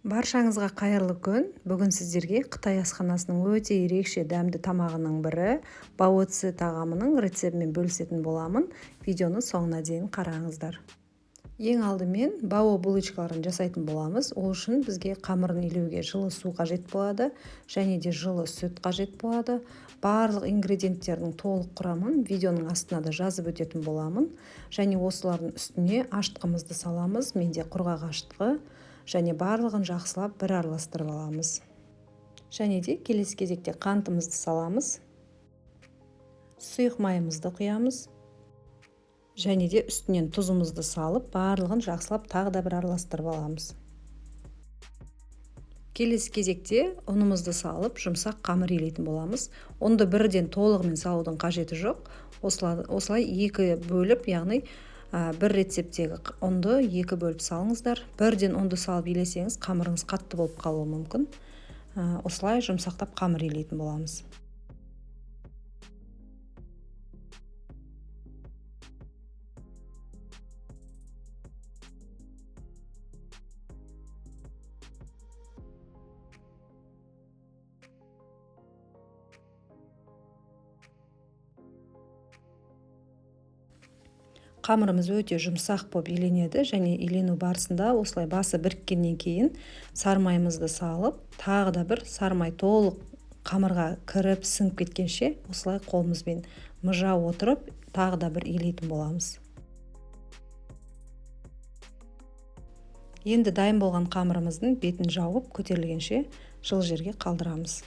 Баршаңызға қайырлы күн. Бүгін сіздерге Қытай асханасының өте ерекше дәмді тамағының бірі баоцзы тағамының рецебімен бөлісетін боламын. Видеоны соңына дейін қараңыздар. Ең алдымен бао булочкаларын жасайтын боламыз. Ол үшін бізге қамырын илеуге жылы су қажет болады, және де жылы сүт қажет болады. Барлық ингредиенттердің толық құрамын видеоның астына да жазып өтетін боламын. Және осылардың үстіне аштығымызды саламыз. Менде құрғақ аштығы. Және барлығын жақсылап бір араластырып аламыз. Және де келесі кезекте қантымызды саламыз. Сұйық майымызды құямыз. Және де үстінен тұзымызды салып, барлығын жақсылап тағы да бір араластырып аламыз. Келесі кезекте ұнымызды салып, жұмсақ қамыр илейтін боламыз. Онды бірден толығымен салудың қажеті жоқ. Осылай екі бөліп, яғни бір рецептегі ұнды екі бөліп салыңыздар. Бірден ұнды салып илесеңіз, қамырыңыз қатты болып қалуы мүмкін. Осылай жұмсақтап қамыр илейтін боламыз. Қамырымыз өте жұмсақ болып иленеді, және илену барысында осылай басы біріккеннен кейін сармайымызды салып, тағы да бір сармай толық қамырға кіріп сіңіп кеткенше осылай қолымызбен мыжа отырып, тағы да бір илейтін боламыз. Енді дайын болған қамырымыздың бетін жауып көтерілгенше жылы жерге қалдырамыз.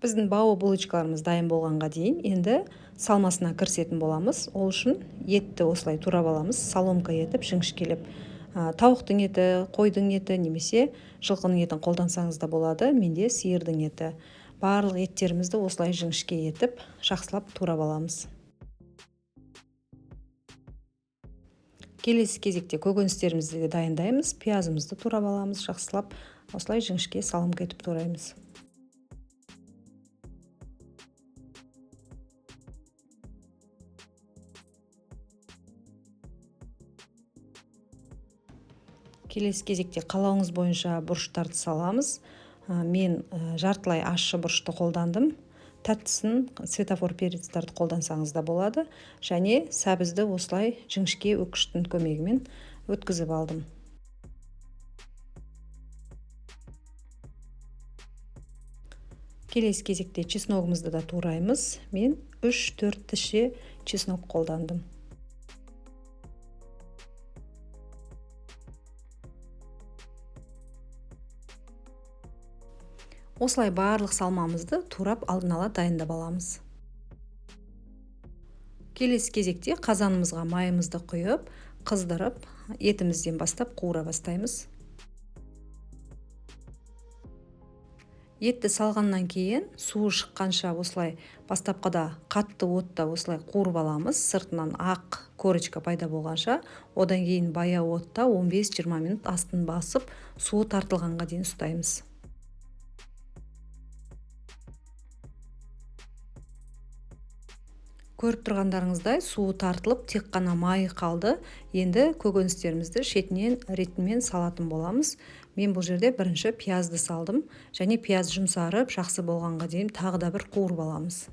Біздің бао булочкаларымыз дайын болғанға дейін енді салмасына кірісетін боламыз. Ол үшін етті осылай турап аламыз, соломка етіп жіңішкелеп. Тауықтың еті, қойдың еті немесе жылқының етін қолдансаңыз да болады. Менде сиырдың еті. Барлық еттерімізді осылай жіңішке етіп, жақсылап турап аламыз. Келесі кезекте көкөністерімізді де дайындаймыз. Пиязымызды турап аламыз, жақсылап осылай жіңішке соломка етіп тураймыз. Келесі кезекте қалауыңыз бойынша бұрыштарды саламыз. Мен жартылай ащы бұрышты қолдандым. Тәттісін светофор перецтарды қолдансаңыз да болады. Және сәбізді осылай жіңішке өткіштің көмегімен өткізіп алдым. Келесі кезекте чесногымызды да тураймыз. Мен 3-4 тіше чеснок қолдандым. Осылай барлық салмамызды турап алдын ала дайындап аламыз. Келесі кезекте қазанымызға майымызды құйып, қыздырып, етімізден бастап қуыра бастаймыз. Етті салғаннан кейін суы шыққанша осылай бастапқыда қатты отта осылай қуырып аламыз. Сыртынан ақ корочка пайда болғанша, одан кейін баяу отта 15-20 минут астын басып, суы тартылғанға дейін ұстаймыз. Көріп тұрғандарыңыздай суы тартылып, тек қана майы қалды. Енді көкөністерімізді шетінен ретімен салатын боламыз. Мен бұл жерде бірінші пиязды салдым, және пияз жұмсарып, жақсы болғанға дейін тағы да бір қуырып аламыз.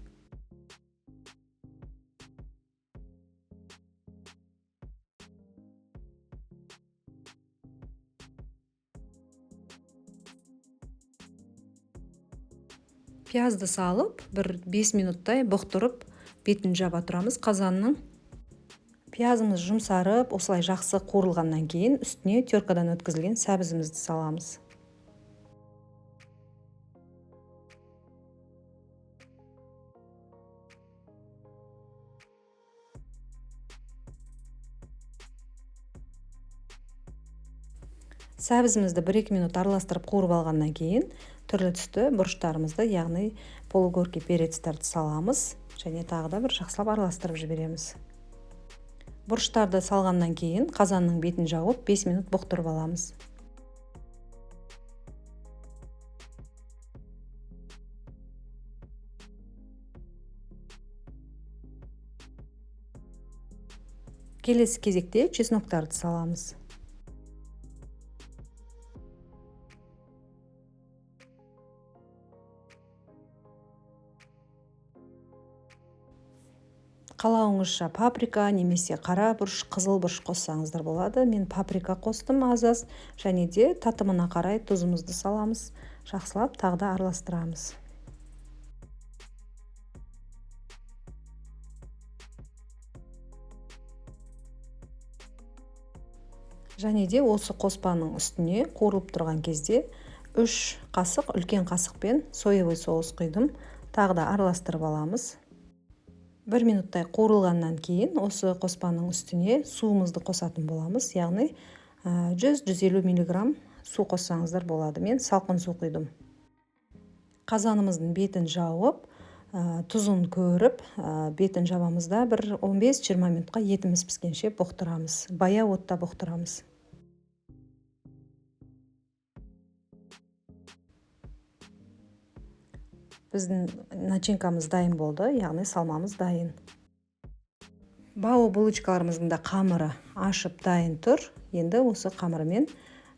Пиязды салып, бір 5 минуттай бұқтырып, бетін жаба тұрамыз қазанның. Пиязымыз жұмсарып, осылай жақсы қуырылғаннан кейін үстіне теркадан өткізілген сәбізімізді саламыз. Сәбізімізді 1-2 минут араластырып қуырып алғаннан кейін түрлі түсті бұрыштарымызды, яғни полугорки перецтерді саламыз, және тағы да бір жақсылап араластырып жібереміз. Бұрыштарды салғаннан кейін қазанның бетін жауып 5 минут бұқтырып аламыз. Келесі кезекте чесноктарды саламыз. Қалауыңызша паприка немесе қара бұрыш, қызыл бұрыш қоссаңыздар болады. Мен паприка қостым аз-аз, және де татымына қарай тұзымызды саламыз. Жақсылап тағы да араластырамыз. Және де осы қоспаның үстіне қуырылып тұрған кезде 3 қасық үлкен қасықпен соевый соус құйдым. Тағы да араластырып аламыз. 1 минуттай қуырылғаннан кейін осы қоспаның үстіне суымызды қосатын боламыз. Яғни 100-150 мг су қоссаңыздар болады. Мен салқын су құйдым. Қазанымыздың бетін жауып, тұзын көріп, бетін жабамызда бір 15-20 минутқа етіміз піскенше бұқтырамыз. Баяу отта бұқтырамыз. Біздің начинкамыз дайын болды, яғни салмамыз дайын. Бау булочкаларымыздың да қамыры ашып дайын тұр. Енді осы қамырымен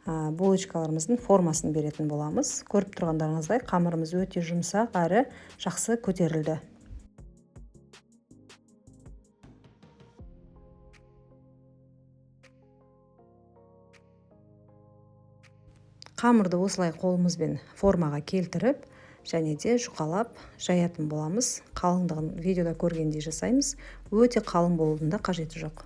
булочкаларымыздың формасын беретін боламыз. Көріп тұрғандарыңыздай қамырымыз өте жұмсақ әрі жақсы көтерілді. Қамырды осылай қолымызбен формаға келтіріп, және де жұқалап жаятын боламыз. Қалыңдығын видеода көргендей жасаймыз. Өте қалың болудың да қажеті жоқ.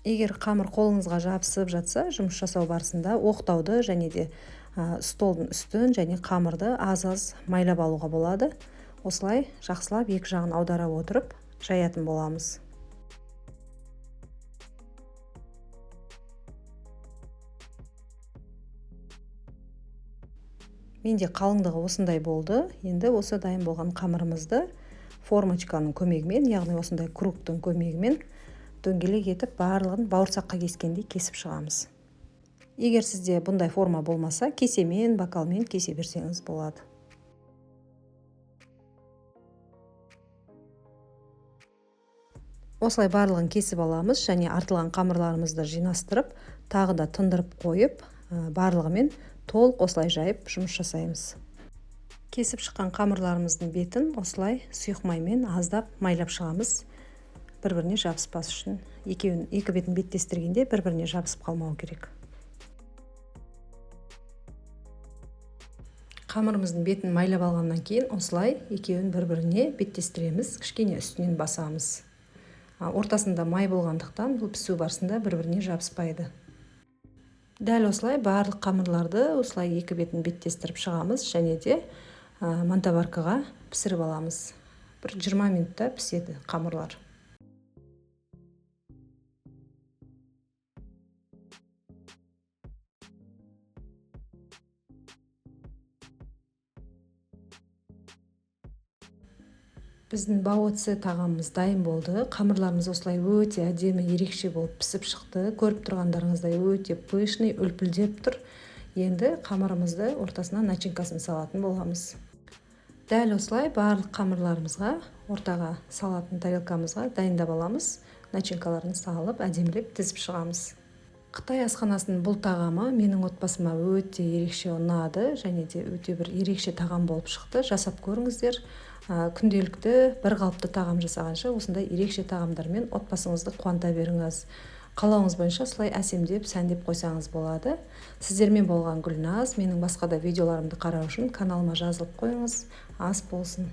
Егер қамыр қолыңызға жабысып жатса, жұмыс жасау барысында оқтауды және де столдың үстін және қамырды аз-аз майлап алуға болады. Осылай жақсылап екі жағын аудара отырып жаятын боламыз. Менде қалыңдығы осындай болды. Енді осы дайын болған қамырымызды формочканың көмегімен, яғни осындай кругтың көмегімен дөңгелек етіп барлығын бауырсаққа кескендей кесіп шығамыз. Егер сізде бұндай форма болмаса, кесемен, бокалмен кесе берсеңіз болады. Осылай барлығын кесіп аламыз және артылған қамырларымызды жинастырып, тағы да тындырып қойып, барлығымен толық осылай жайып жұмыс жасаймыз. Кесіп шыққан қамырларымыздың бетін осылай сұйық маймен аздап майлап шығамыз. Бір-біріне жабыспас үшін. Екі бетін беттестіргенде бір-біріне жабысып қалмау керек. Қамырымыздың бетін майлап алғаннан кейін осылай екеуін бір-біріне беттестіреміз, кішкене үстінен басамыз. Ортасында май болғандықтан бұл пісу барысында бір-біріне жабыспайды. Дәл осылай барлық қамырларды осылай екі бетін беттестіріп шығамыз және де мантаваркаға пісіріп аламыз. Бір 20 минутта піседі қамырлар. Біздің бауоци тағамымыз дайын болды. Қамырларымыз осылай өте әдемі, ерекше болып пісіп шықты. Көріп тұрғандарыңыздай өте пышный, үлпілдеп тұр. Енді қамырымызды ортасына начинкасын салатын боламыз. Дәл осылай барлық қамырларымызға, ортаға салатын тарелкамызға дайындап аламыз. Начинкаларын салып, әдемілеп тізіп шығамыз. Қытай асханасының бұл тағамы менің отбасыма өте ерекше ұнады және де өте бір ерекше тағам болып шықты. Жасап көріңіздер. Күнделікті бір қалыпты тағам жасағанша осындай ерекше тағамдармен отбасыңызды қуанта беріңіз. Қалауыңыз бойынша осылай әсемдеп, сәндеп қойсаңыз болады. Сіздермен болған Гүлназ. Менің басқа да видеоларымды қарау үшін каналыма жазылып қойыңыз. Ас болсын.